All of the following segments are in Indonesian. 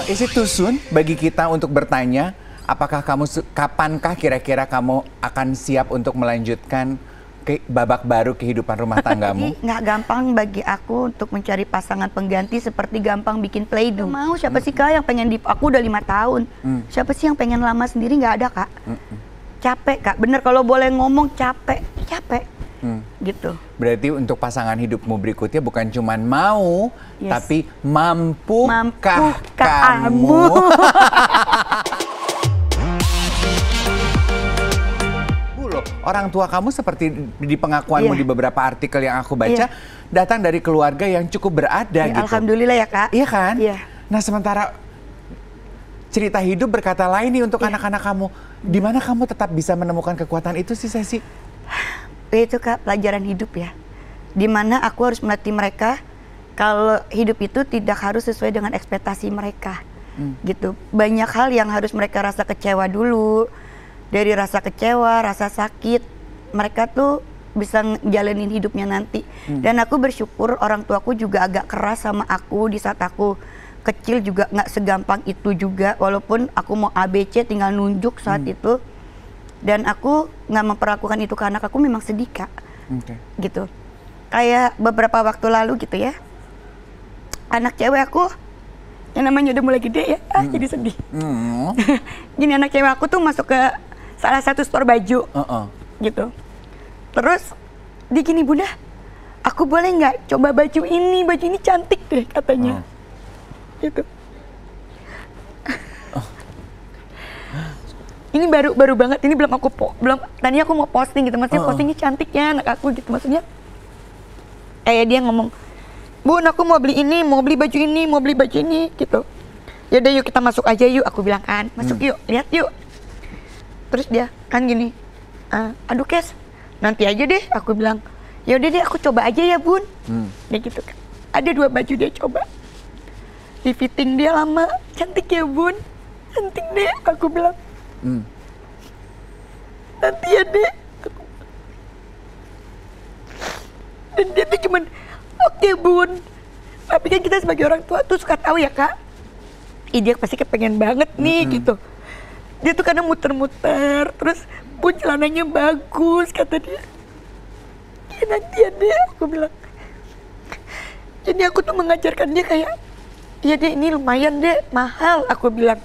Is it too soon bagi kita untuk bertanya, apakah kapankah kira-kira kamu akan siap untuk melanjutkan babak baru kehidupan rumah tanggamu? Jadi nggak gampang bagi aku untuk mencari pasangan pengganti seperti gampang bikin play-doh. Mau siapa sih Kak yang pengen aku udah 5 tahun. Siapa sih yang pengen lama sendiri, nggak ada Kak. Capek Kak, bener kalau boleh ngomong capek. Gitu. Berarti untuk pasangan hidupmu berikutnya bukan cuman mau, tapi mampukah kamu? Orang tua kamu seperti di pengakuanmu di beberapa artikel yang aku baca, datang dari keluarga yang cukup berada gitu. Alhamdulillah ya Kak. Iya kan? Iya. Nah sementara cerita hidup berkata lain nih untuk anak-anak kamu. Di mana kamu tetap bisa menemukan kekuatan itu sih, Sesi? Itu Kak, pelajaran hidup ya. Dimana aku harus melatih mereka kalau hidup itu tidak harus sesuai dengan ekspektasi mereka. Gitu. Banyak hal yang harus mereka rasa kecewa dulu. Dari rasa kecewa, rasa sakit, mereka tuh bisa jalanin hidupnya nanti. Dan aku bersyukur orang tuaku juga agak keras sama aku di saat aku kecil, juga nggak segampang itu juga. Walaupun aku mau ABC tinggal nunjuk saat itu. Dan aku nggak memperlakukan itu ke anak aku, memang sedih Kak. Gitu. Kayak beberapa waktu lalu gitu ya. Anak cewek aku, yang namanya udah mulai gede ya, jadi sedih. Gini, anak cewek aku tuh masuk ke salah satu store baju, gitu. Terus dia gini, Bunda, aku boleh nggak coba baju ini cantik deh katanya, gitu. Ini baru banget, ini belum tadi aku mau posting gitu, maksudnya postingnya cantik ya anak aku gitu, maksudnya. Kayak dia ngomong, Bun, aku mau beli ini, mau beli baju ini, gitu. Yaudah yuk kita masuk aja yuk, aku bilang kan, masuk yuk, lihat yuk. Terus dia kan gini, aduh Kes, nanti aja deh, aku bilang. Yaudah deh, aku coba aja ya Bun. Dia gitu kan. Ada 2 baju dia coba. Di fitting dia lama, cantik ya Bun, cantik deh, aku bilang. Nanti ya deh. Dan dia tuh cuman, oke Bun. Tapi kan kita sebagai orang tua tuh suka tahu ya Kak, dia pasti kepengen banget nih gitu. Dia tuh kadang muter-muter, terus Bun celananya bagus kata dia. Ya nanti ya deh, aku bilang. Jadi aku tuh mengajarkan dia kayak, iya deh ini lumayan deh, mahal, aku bilang.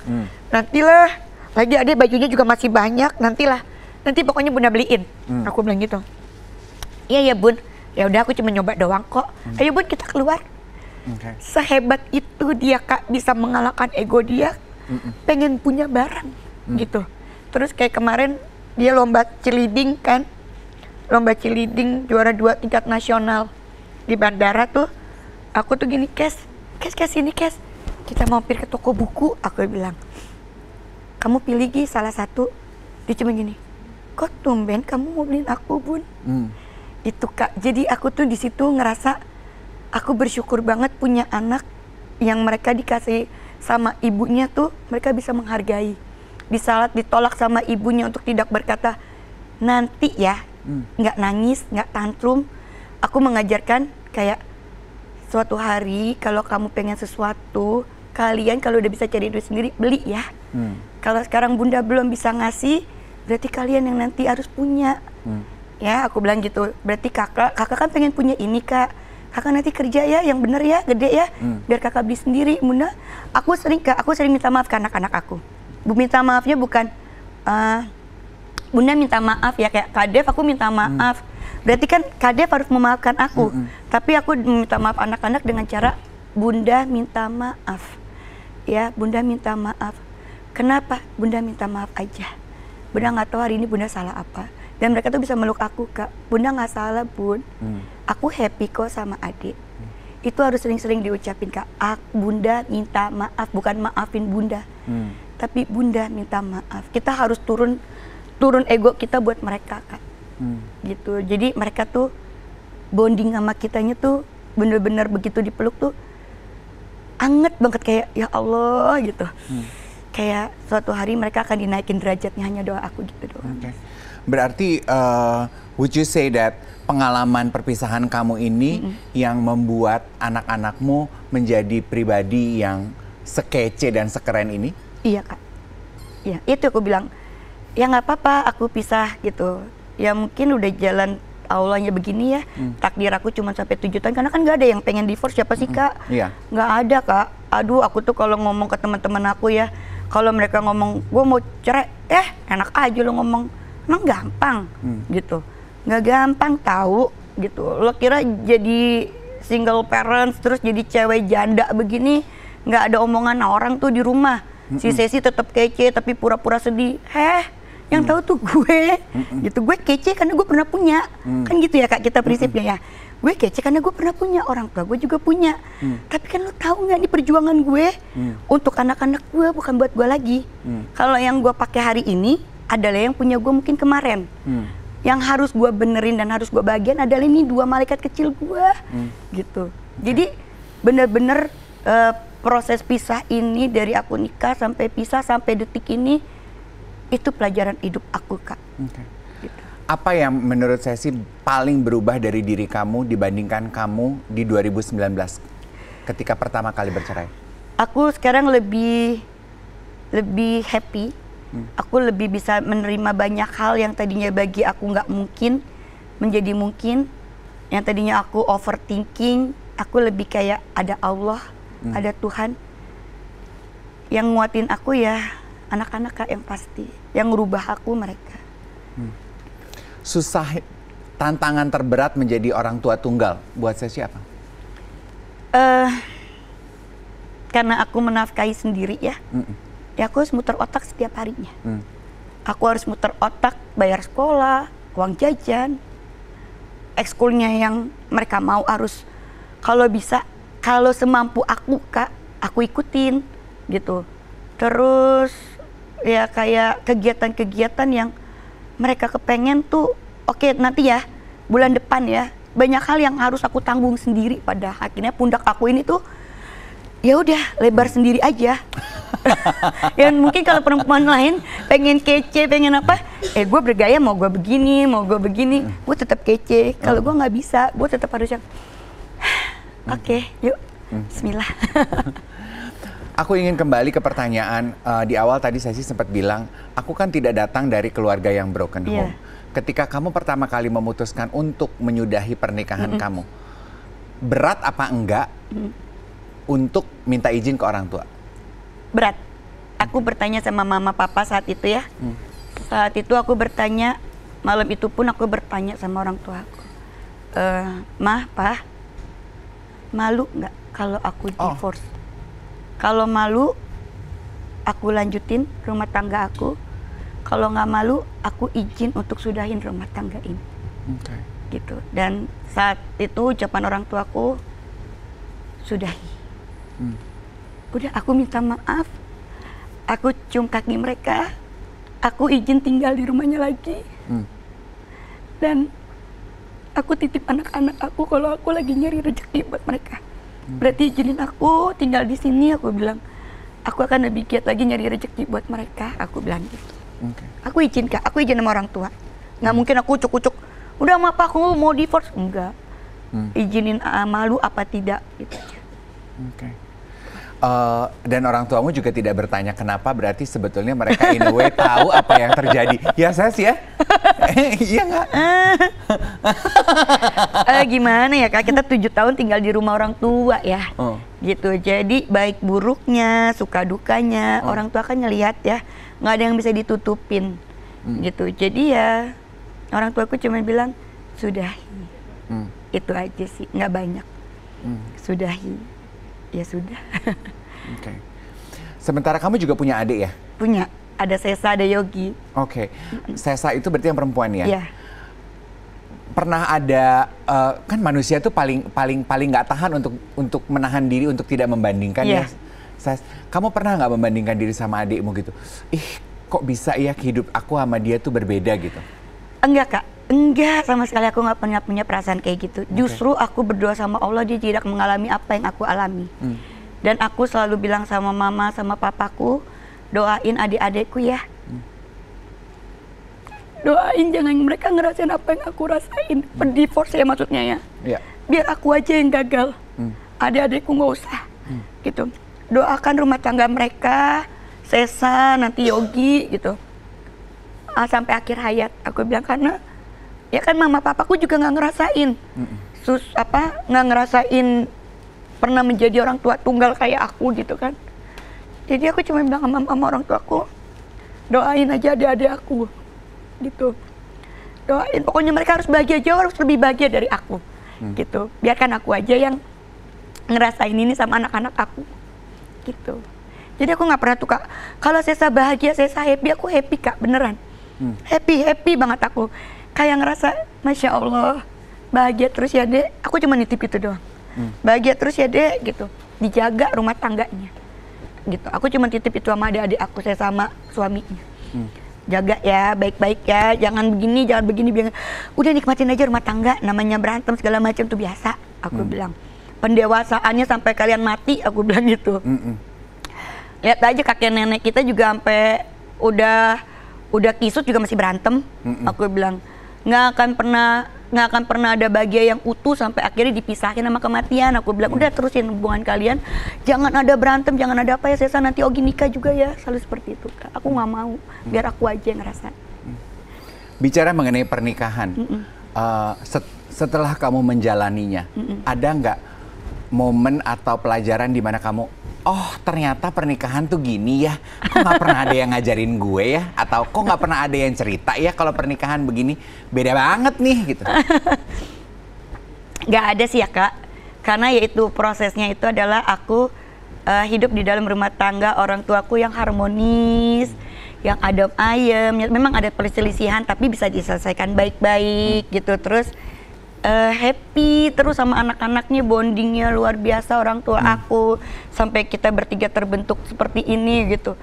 Nantilah, lagi adek bajunya juga masih banyak, nantilah. Nanti pokoknya Bunda beliin, aku bilang gitu. Iya ya Bun, ya udah aku cuma nyoba doang kok. Ayo Bun kita keluar. Sehebat itu dia Kak, bisa mengalahkan ego dia, pengen punya barang gitu. Terus kayak kemarin dia lomba cheerleading kan, lomba cheerleading juara 2 tingkat nasional di bandara tuh. Aku tuh gini, Kes ini Kes, kita mampir ke toko buku, aku bilang. Kamu pilih Gi salah satu. Dia cuma gini, kok tumben kamu mau beliin aku Bun? Itu Kak, jadi aku tuh di situ ngerasa aku bersyukur banget punya anak yang mereka dikasih sama ibunya tuh, mereka bisa menghargai. Ditolak sama ibunya untuk tidak berkata nanti ya, nggak nangis, nggak tantrum. Aku mengajarkan kayak suatu hari kalau kamu pengen sesuatu, kalian kalau udah bisa cari duit sendiri, beli ya. Kalau sekarang Bunda belum bisa ngasih, berarti kalian yang nanti harus punya. Ya, aku bilang gitu. Berarti kakak kan pengen punya ini Kak. Kakak nanti kerja ya, yang bener ya, gede ya, biar kakak beli sendiri. Bunda, aku sering minta maaf ke anak-anak aku. Minta maafnya bukan, Bunda minta maaf ya, kayak Kak Dev aku minta maaf. Berarti kan Kak Dev harus memaafkan aku. Tapi aku minta maaf anak-anak dengan cara, Bunda minta maaf. Ya, Bunda minta maaf. Kenapa? Bunda minta maaf aja. Bunda nggak tahu hari ini Bunda salah apa. Dan mereka tuh bisa meluk aku, Kak. Bunda nggak salah, Bun. Aku happy kok sama adik. Itu harus sering-sering diucapin, Kak. Bunda minta maaf, bukan maafin Bunda. Tapi Bunda minta maaf. Kita harus turun ego kita buat mereka, Kak. Gitu. Jadi mereka tuh bonding sama kitanya tuh bener-bener begitu dipeluk tuh anget banget, kayak ya Allah gitu. Kayak suatu hari mereka akan dinaikin derajatnya, hanya doa aku gitu doang. Berarti would you say that pengalaman perpisahan kamu ini yang membuat anak-anakmu menjadi pribadi yang sekece dan sekeren ini? Iya Kak. Ya itu aku bilang, ya nggak apa-apa aku pisah gitu. Ya mungkin udah jalan Allahnya begini ya, takdir aku cuma sampai 7 tahun, karena kan nggak ada yang pengen divorce, siapa sih Kak? Iya. Nggak ada Kak. Aduh, aku tuh kalau ngomong ke teman-teman aku ya, kalau mereka ngomong gue mau cerai, enak aja lo ngomong, emang gampang gitu. Nggak gampang tahu gitu. Lo kira jadi single parents terus jadi cewek janda begini, nggak ada omongan orang tuh di rumah. Si Sesi tetap kece tapi pura-pura sedih. Yang tahu tuh gue, gitu. Gue kece karena gue pernah punya, kan gitu ya Kak kita prinsipnya ya. Gue kece karena gue pernah punya, orang tua gue juga punya. Tapi kan lo tahu nggak nih perjuangan gue untuk anak-anak gue, bukan buat gue lagi. Kalau yang gue pakai hari ini adalah yang punya gue mungkin kemarin. Yang harus gue benerin dan harus gue bagian adalah ini 2 malaikat kecil gue, gitu. Jadi bener-bener proses pisah ini dari aku nikah sampai pisah sampai detik ini itu pelajaran hidup aku Kak. Gitu. Apa yang menurut saya sih paling berubah dari diri kamu dibandingkan kamu di 2019 ketika pertama kali bercerai? Aku sekarang lebih happy. Aku lebih bisa menerima banyak hal yang tadinya bagi aku nggak mungkin menjadi mungkin. Yang tadinya aku overthinking, aku lebih kayak ada Allah, ada Tuhan yang nguatin aku ya. Anak-anak Kak yang pasti, yang ngerubah aku mereka. Susah, tantangan terberat menjadi orang tua tunggal buat saya siapa? Karena aku menafkahi sendiri ya, ya aku harus muter otak setiap harinya. Aku harus muter otak, bayar sekolah, uang jajan, ekskulnya yang mereka mau harus, kalau bisa, kalau semampu aku Kak, aku ikutin gitu. Terus ya kayak kegiatan-kegiatan yang mereka kepengen tuh, oke nanti ya bulan depan ya, banyak hal yang harus aku tanggung sendiri. Pada akhirnya pundak aku ini tuh ya udah lebar sendiri aja. Yang mungkin kalau perempuan lain pengen kece, pengen apa, gue bergaya mau gue begini, gue tetap kece. Kalau gue nggak bisa, gue tetap harus yang oke, yuk Bismillah. Aku ingin kembali ke pertanyaan di awal tadi saya sih sempat bilang, aku kan tidak datang dari keluarga yang broken home. Ketika kamu pertama kali memutuskan untuk menyudahi pernikahan kamu, berat apa enggak untuk minta izin ke orang tua? Berat. Aku bertanya sama mama papa saat itu ya. Saat itu aku bertanya, malam itu pun aku bertanya sama orang tua aku. Mah, Pa, malu nggak kalau aku divorce? Kalau malu, aku lanjutin rumah tangga aku. Kalau nggak malu, aku izin untuk sudahin rumah tangga ini. Gitu. Dan saat itu ucapan orang tuaku, sudahi. Udah, aku minta maaf. Aku cium kaki mereka. Aku izin tinggal di rumahnya lagi. Dan aku titip anak-anak aku kalau aku lagi nyari rezeki buat mereka. Berarti izinin aku tinggal di sini, aku bilang. Aku akan lebih giat lagi nyari rezeki buat mereka, aku bilang gitu. Aku izin Kak, aku izin sama orang tua. Nggak mungkin aku ucuk-ucuk, udah sama apa aku mau divorce, enggak. Izinin malu apa tidak gitu aja. Dan orang tuamu juga tidak bertanya kenapa, berarti sebetulnya mereka in a way tahu apa yang terjadi. Ya saya sih ya. Iya nggak? Gimana ya Kak, kita 7 tahun tinggal di rumah orang tua ya. Gitu, jadi baik buruknya, suka dukanya, orang tua kan ngelihat ya. Nggak ada yang bisa ditutupin. Gitu, jadi ya orang tuaku cuma bilang, sudahi. Itu aja sih, nggak banyak. Sudahi. Ya sudah. Sementara kamu juga punya adik ya? Punya, ada Sesa, ada Yogi. Sesa itu berarti yang perempuan ya? Iya. Pernah ada kan manusia tuh paling nggak tahan untuk menahan diri untuk tidak membandingkan ya. Kamu pernah nggak membandingkan diri sama adikmu gitu? Ih, kok bisa ya hidup aku sama dia tuh berbeda gitu? Enggak Kak. Enggak, sama sekali aku nggak pernah punya perasaan kayak gitu. Justru aku berdoa sama Allah, dia tidak mengalami apa yang aku alami. Dan aku selalu bilang sama mama, sama papaku, doain adik-adikku ya. Doain jangan mereka ngerasain apa yang aku rasain. Divorce ya maksudnya ya. Biar aku aja yang gagal. Adik-adikku nggak usah. Gitu. doakan rumah tangga mereka, Sesa, nanti Yogi gitu. Sampai akhir hayat. Aku bilang karena ya kan mama papaku juga nggak ngerasain, nggak ngerasain pernah menjadi orang tua tunggal kayak aku gitu kan. Jadi aku cuma bilang sama orang tuaku, doain aja adik-adik aku gitu. Doain, pokoknya mereka harus bahagia, jauh harus lebih bahagia dari aku gitu. Biarkan aku aja yang ngerasain ini sama anak-anak aku gitu. Jadi aku nggak pernah tuh Kak, kalau Sesa bahagia, Sesa happy, aku happy Kak, beneran. Happy banget aku. Kayak ngerasa, Masya Allah, bahagia terus ya Dek. Aku cuma nitip itu doang. Bahagia terus ya Dek gitu. Dijaga rumah tangganya gitu. Aku cuma titip itu sama adik-adik aku, saya sama suaminya. Jaga ya, baik-baik ya, jangan begini, jangan begini. Udah nikmatin aja rumah tangga, namanya berantem segala macam tuh biasa, aku bilang. Pendewasaannya sampai kalian mati, aku bilang gitu. Lihat aja kakek nenek kita juga sampai udah kisut juga masih berantem. Aku bilang nggak akan pernah ada bahagia yang utuh sampai akhirnya dipisahin sama kematian. Aku bilang udah terusin hubungan kalian, jangan ada berantem, jangan ada apa ya Sesa, nanti Ogi nikah juga ya, selalu seperti itu Kak. Aku nggak mau, biar aku aja yang ngerasa. Bicara mengenai pernikahan, setelah kamu menjalaninya, ada nggak momen atau pelajaran di mana kamu, oh ternyata pernikahan tuh gini ya, kok nggak pernah ada yang ngajarin gue ya, atau kok nggak pernah ada yang cerita ya kalau pernikahan begini, beda banget nih gitu. Nggak ada sih ya Kak, karena yaitu prosesnya itu adalah aku hidup di dalam rumah tangga orang tuaku yang harmonis, yang adem ayem. Memang ada perselisihan tapi bisa diselesaikan baik-baik gitu. Terus happy terus sama anak-anaknya, bondingnya luar biasa orang tua aku, sampai kita bertiga terbentuk seperti ini gitu.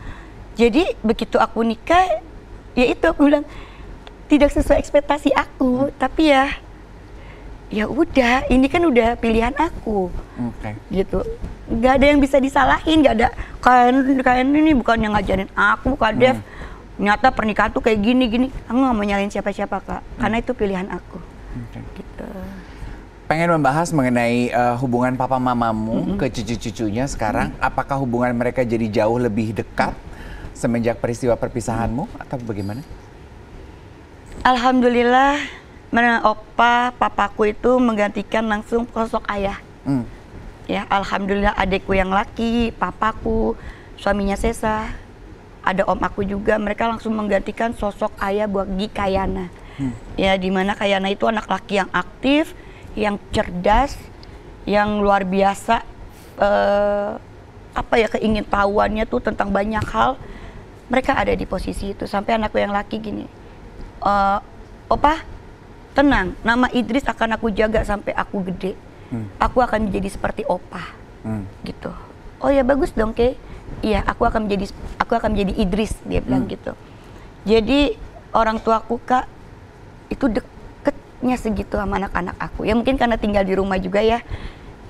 Jadi begitu aku nikah, ya itu aku bilang tidak sesuai ekspektasi aku, tapi ya udah, ini kan udah pilihan aku, gitu. Nggak ada yang bisa disalahin, nggak ada kalian ini bukan yang ngajarin aku, Kak Dev. Nyata pernikahan tuh kayak gini. Aku nggak mau nyalain siapa-siapa Kak, karena itu pilihan aku. Gitu. Pengen membahas mengenai hubungan papa mamamu ke cucu-cucunya sekarang. Apakah hubungan mereka jadi jauh lebih dekat semenjak peristiwa perpisahanmu atau bagaimana? Alhamdulillah, papaku itu menggantikan langsung sosok ayah. Ya, alhamdulillah adikku yang laki, papaku, suaminya Sesa, ada om aku juga, mereka langsung menggantikan sosok ayah buat Kayana. Ya, dimana Kayana itu anak laki yang aktif, yang cerdas, yang luar biasa, keingintahuannya tuh tentang banyak hal. Mereka ada di posisi itu. Sampai anakku yang laki gini, Opa, tenang, nama Idris akan aku jaga sampai aku gede. Aku akan menjadi seperti Opa, gitu. Oh ya bagus dong, Kay. Iya, aku akan menjadi Idris, dia bilang gitu. Jadi orang tuaku Kak itu deketnya segitu sama anak-anak aku. Ya mungkin karena tinggal di rumah juga ya.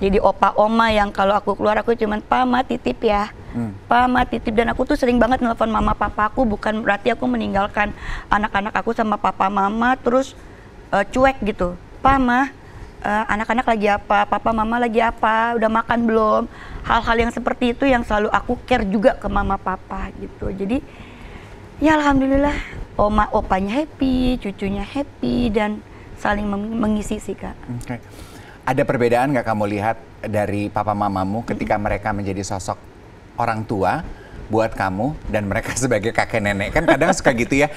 Jadi opa oma yang kalau aku keluar aku cuman Pama titip ya. Pama titip, dan aku tuh sering banget nelfon mama papaku, bukan berarti aku meninggalkan anak-anak aku sama papa mama terus cuek gitu. Pama, anak-anak lagi apa? Papa mama lagi apa? Udah makan belum? Hal-hal yang seperti itu yang selalu aku care juga ke mama papa gitu. Jadi ya alhamdulillah opanya happy, cucunya happy, dan saling mengisi sih Kak. Ada perbedaan nggak kamu lihat dari papa mamamu ketika mereka menjadi sosok orang tua buat kamu dan mereka sebagai kakek nenek? Kan kadang suka gitu ya,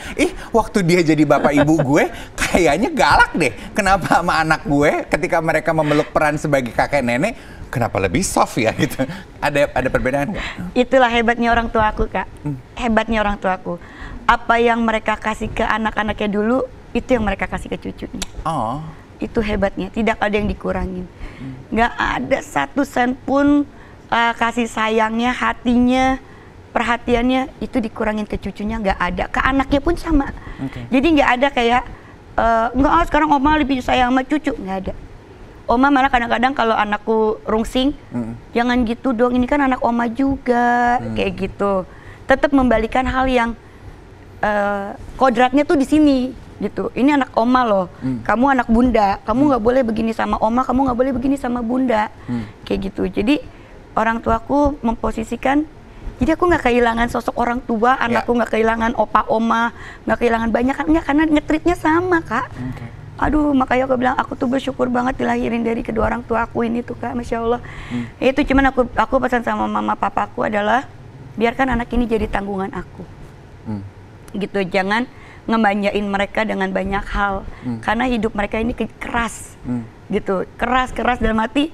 waktu dia jadi bapak ibu gue kayaknya galak deh. Kenapa sama anak gue ketika mereka memeluk peran sebagai kakek nenek, kenapa lebih soft ya gitu? Ada perbedaan nggak? Itulah hebatnya orang tua aku Kak. Hebatnya orang tua aku. Apa yang mereka kasih ke anak-anaknya dulu, itu yang mereka kasih ke cucunya. Itu hebatnya, tidak ada yang dikurangin. Nggak ada satu sen pun kasih sayangnya, hatinya, perhatiannya itu dikurangin ke cucunya, nggak ada. Ke anaknya pun sama. Jadi nggak ada kayak, sekarang oma lebih sayang sama cucu, nggak ada. Oma malah kadang-kadang kalau anakku rungsing, jangan gitu dong, ini kan anak oma juga, kayak gitu. Tetap membalikan hal yang kodratnya tuh di sini gitu. Ini anak oma loh, kamu anak bunda, kamu nggak boleh begini sama oma, kamu nggak boleh begini sama bunda, kayak gitu. Jadi orang tuaku memposisikan, jadi aku nggak kehilangan sosok orang tua, anakku nggak kehilangan opa oma, nggak kehilangan banyak kan, karena ngetritnya sama Kak. Aduh, makanya aku bilang aku tuh bersyukur banget dilahirin dari kedua orang tua aku ini tuh Kak, Masya Allah. Itu cuman aku pesan sama mama papaku adalah biarkan anak ini jadi tanggungan aku. Gitu, jangan ngemanjain mereka dengan banyak hal, karena hidup mereka ini keras. Gitu, keras dalam arti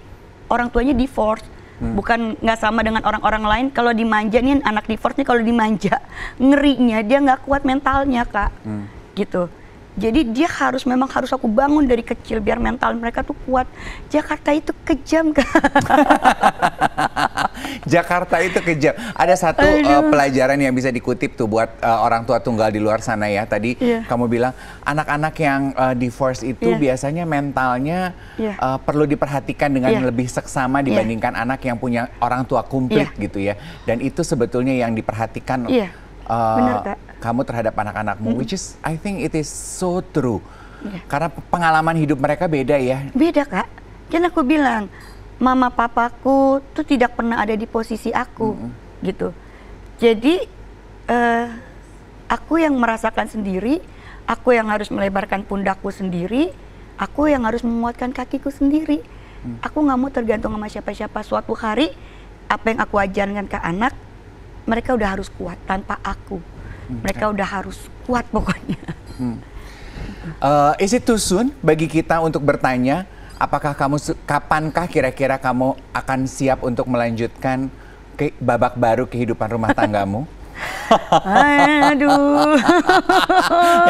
orang tuanya divorce. Bukan nggak sama dengan orang-orang lain. Kalau dimanja nih anak divorce nih, kalau dimanja ngerinya dia nggak kuat mentalnya Kak, gitu. Jadi dia memang harus aku bangun dari kecil biar mental mereka tuh kuat. Jakarta itu kejam Kak. Jakarta itu kejam. Ada satu pelajaran yang bisa dikutip tuh buat orang tua tunggal di luar sana ya. Tadi kamu bilang anak-anak yang divorce itu biasanya mentalnya perlu diperhatikan dengan lebih seksama dibandingkan anak yang punya orang tua komplit gitu ya. Dan itu sebetulnya yang diperhatikan benar, Kak. Kamu terhadap anak-anakmu, which is I think it is so true. Karena pengalaman hidup mereka beda ya. Beda Kak. Kan aku bilang, mama papaku tuh tidak pernah ada di posisi aku, gitu. Jadi aku yang merasakan sendiri, aku yang harus melebarkan pundakku sendiri, aku yang harus menguatkan kakiku sendiri. Aku nggak mau tergantung sama siapa-siapa. Suatu hari apa yang aku ajarkan ke anak, mereka udah harus kuat tanpa aku. Mereka udah harus kuat pokoknya. Is it too soon bagi kita untuk bertanya, apakah kapankah kira-kira kamu akan siap untuk melanjutkan babak baru kehidupan rumah tanggamu? Aduh.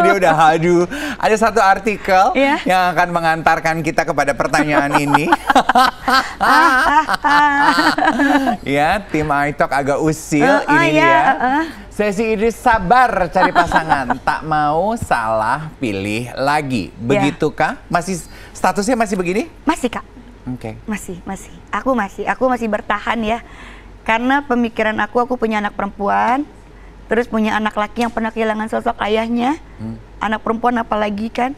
Dia udah aduh. Ada satu artikel yang akan mengantarkan kita kepada pertanyaan ini. Ya, tim iTalk agak usil ini dia. Sesi Idris sabar cari pasangan, tak mau salah pilih lagi. Begitukah? Masih statusnya masih begini? Masih Kak. Oke. Masih. Aku masih bertahan ya. Karena pemikiran aku punya anak perempuan, terus punya anak laki yang pernah kehilangan sosok ayahnya, anak perempuan apalagi kan.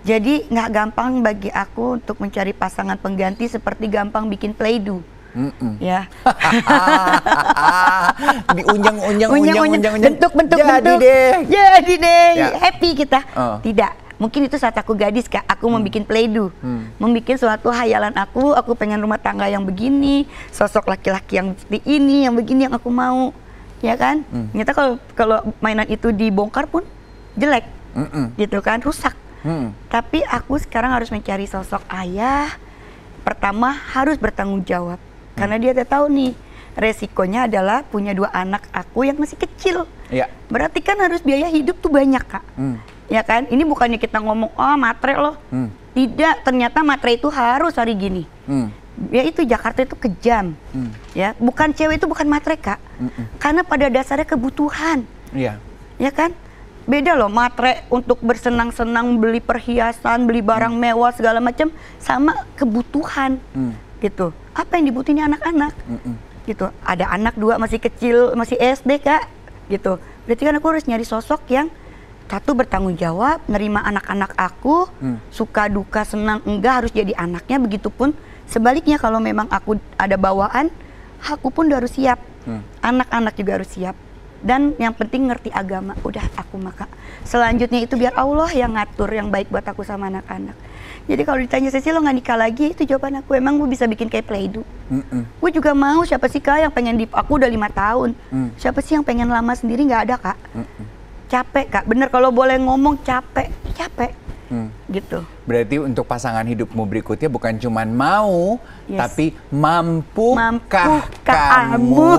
Jadi nggak gampang bagi aku untuk mencari pasangan pengganti seperti gampang bikin play-doh. Ya. Diunjang, bentuk. Jadi deh. Happy kita. Tidak. Mungkin itu saat aku gadis Kak, aku membuat play-doh, membuat suatu hayalan aku pengen rumah tangga yang begini, sosok laki-laki yang seperti ini, yang begini yang aku mau, ya kan? Ternyata kalau mainan itu dibongkar pun jelek, gitu kan, rusak. Tapi aku sekarang harus mencari sosok ayah. Pertama harus bertanggung jawab, karena dia udah tahu nih resikonya adalah punya 2 anak aku yang masih kecil. Berarti kan harus biaya hidup tuh banyak Kak. Ya kan, ini bukannya kita ngomong matre loh, tidak, ternyata matre itu harus hari gini. Ya itu Jakarta itu kejam, ya bukan cewek itu bukan matre Kak, karena pada dasarnya kebutuhan, ya kan, beda loh matre untuk bersenang-senang, beli perhiasan, beli barang mewah segala macam, sama kebutuhan, gitu. Apa yang dibutuhin anak-anak, gitu. Ada anak 2 masih kecil, masih SD Kak, gitu. Berarti kan aku harus nyari sosok yang satu bertanggung jawab, nerima anak-anak aku, suka duka senang enggak harus jadi anaknya. Begitupun sebaliknya kalau memang aku ada bawaan, aku pun harus siap. Anak-anak juga harus siap. Dan yang penting ngerti agama, udah aku maka. Selanjutnya itu biar Allah yang ngatur yang baik buat aku sama anak-anak. Jadi kalau ditanya Sesi lo nggak nikah lagi, itu jawaban aku. Emang gue bisa bikin kayak play-doh. Gue juga mau, siapa sih Kak yang pengen aku udah 5 tahun. Siapa sih yang pengen lama sendiri, nggak ada Kak. Capek Kak, bener kalau boleh ngomong capek. Gitu. Berarti untuk pasangan hidupmu berikutnya bukan cuman mau, tapi mampukah kamu?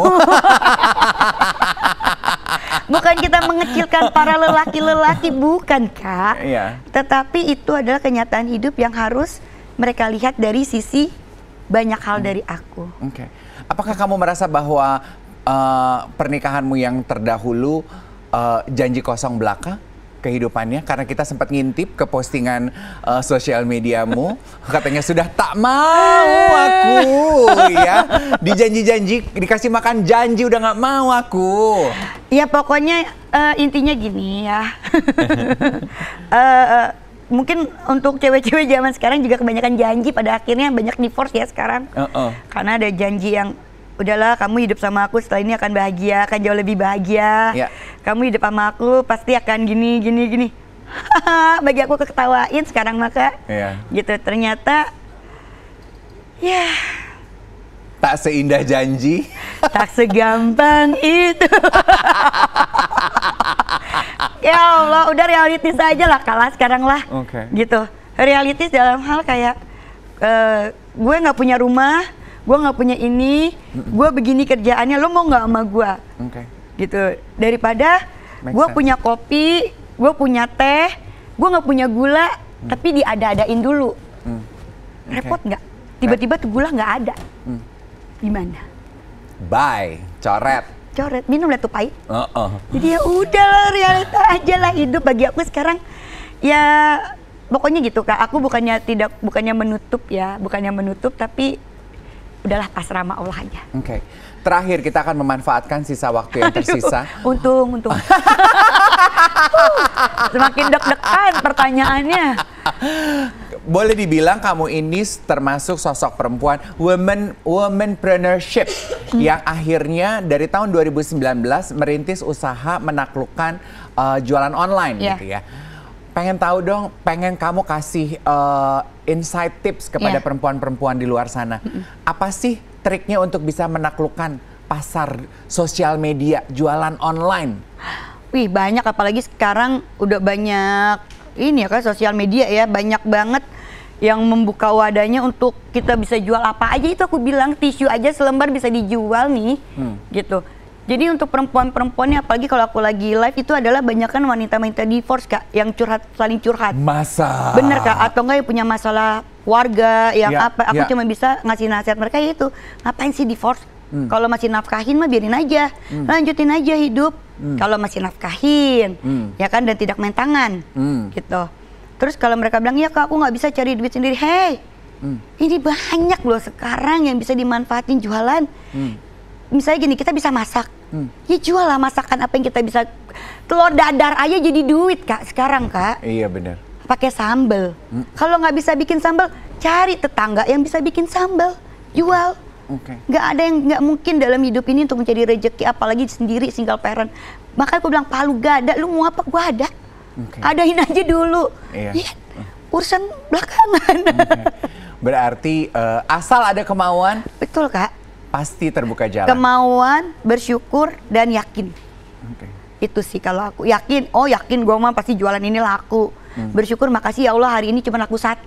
Bukan kita mengecilkan para lelaki-lelaki, bukan Kak. Tetapi itu adalah kenyataan hidup yang harus mereka lihat dari sisi banyak hal dari aku. Apakah kamu merasa bahwa pernikahanmu yang terdahulu janji kosong belaka kehidupannya? Karena kita sempat ngintip ke postingan sosial mediamu, katanya sudah tak mau aku, ya dijanji-janji, dikasih makan janji udah nggak mau aku. Ya pokoknya intinya gini ya. Mungkin untuk cewek-cewek zaman sekarang juga kebanyakan janji, pada akhirnya banyak divorce ya sekarang. Karena ada janji yang udahlah kamu hidup sama aku setelah ini akan bahagia, akan jauh lebih bahagia. Kamu hidup sama aku pasti akan gini. Bagi aku ketawain sekarang maka. Gitu, ternyata ya tak seindah janji, tak segampang itu. Ya Allah, udah realistis aja lah, kalah sekarang lah. Gitu, realistis dalam hal kayak gue nggak punya rumah, gue nggak punya ini, gue begini kerjaannya, lo mau nggak sama gue? Gitu, daripada gue punya kopi, gue punya teh, gue nggak punya gula, tapi diada-adain dulu. Repot nggak? Tiba-tiba tuh gula nggak ada. Gimana? Bye, coret, minum lah tuh pahit. Jadi ya udahlah, realita aja lah hidup bagi aku sekarang. Ya pokoknya gitu Kak, aku bukannya menutup tapi udahlah pasrah sama Allah aja. Terakhir kita akan memanfaatkan sisa waktu yang tersisa. Untung. Semakin deg-degan pertanyaannya. Boleh dibilang kamu ini termasuk sosok perempuan womanpreneurship yang akhirnya dari tahun 2019 merintis usaha menaklukkan jualan online gitu ya. Pengen tahu dong, pengen kamu kasih insight tips kepada perempuan-perempuan di luar sana. Apa sih triknya untuk bisa menaklukkan pasar sosial media jualan online? Wih, banyak, apalagi sekarang udah banyak ini ya kan, sosial media ya, banyak banget yang membuka wadahnya untuk kita bisa jual apa aja. Itu aku bilang tisu aja selembar bisa dijual nih, gitu. Jadi untuk perempuan-perempuannya, apalagi kalau aku lagi live, itu adalah banyakan wanita-wanita divorce Kak, yang saling curhat. Masa? Bener Kak, atau enggak yang punya masalah keluarga, yang aku cuma bisa ngasih nasihat mereka itu, ngapain sih divorce? Kalau masih nafkahin mah biarin aja, lanjutin aja hidup. Kalau masih nafkahin, ya kan, dan tidak main tangan, gitu. Terus kalau mereka bilang, ya Kak, aku nggak bisa cari duit sendiri. Hey, ini banyak loh sekarang yang bisa dimanfaatin jualan. Misalnya gini, kita bisa masak, ya jual lah masakan apa yang kita bisa. Telur dadar aja jadi duit Kak sekarang Kak. Iya benar. Pakai sambal. Kalau nggak bisa bikin sambal, cari tetangga yang bisa bikin sambal, jual. Nggak ada yang nggak mungkin dalam hidup ini untuk mencari rezeki, apalagi sendiri single parent. Makanya aku bilang, palu gak ada, lu mau apa? Gua ada. Adain aja dulu. Ya, urusan belakangan. Berarti asal ada kemauan. Betul Kak. Pasti terbuka jalan. Kemauan, bersyukur, dan yakin. Itu sih kalau aku yakin. Oh yakin gue mah pasti jualan ini laku. Bersyukur, makasih ya Allah hari ini cuma laku 1.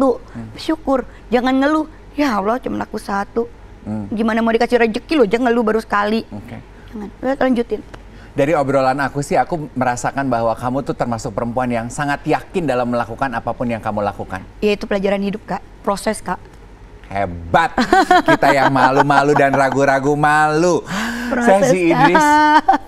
Bersyukur, jangan ngeluh. Ya Allah cuma laku 1. Gimana mau dikasih rezeki lo, jangan ngeluh baru sekali. Jangan, udah lanjutin. Dari obrolan aku sih, aku merasakan bahwa kamu tuh termasuk perempuan yang sangat yakin dalam melakukan apapun yang kamu lakukan. Ya itu pelajaran hidup Kak, proses Kak. Hebat, kita yang malu-malu dan ragu-ragu malu. Sesi Idris,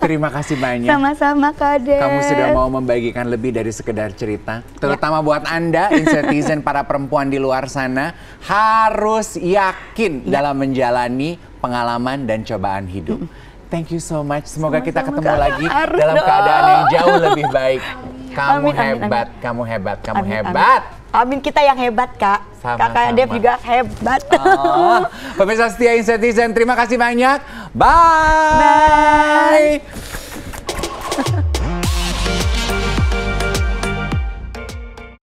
terima kasih banyak. Sama-sama Kak Ade. Kamu sudah mau membagikan lebih dari sekedar cerita. Terutama buat Anda, Incetizen, para perempuan di luar sana, harus yakin dalam menjalani pengalaman dan cobaan hidup. Thank you so much. Semoga kita ketemu lagi dalam keadaan yang jauh lebih baik. Kamu hebat, kamu hebat, kamu hebat. Amin, kita yang hebat Kak. Kakak Dev juga hebat. Pemirsa setia Incetizen, terima kasih banyak. Bye.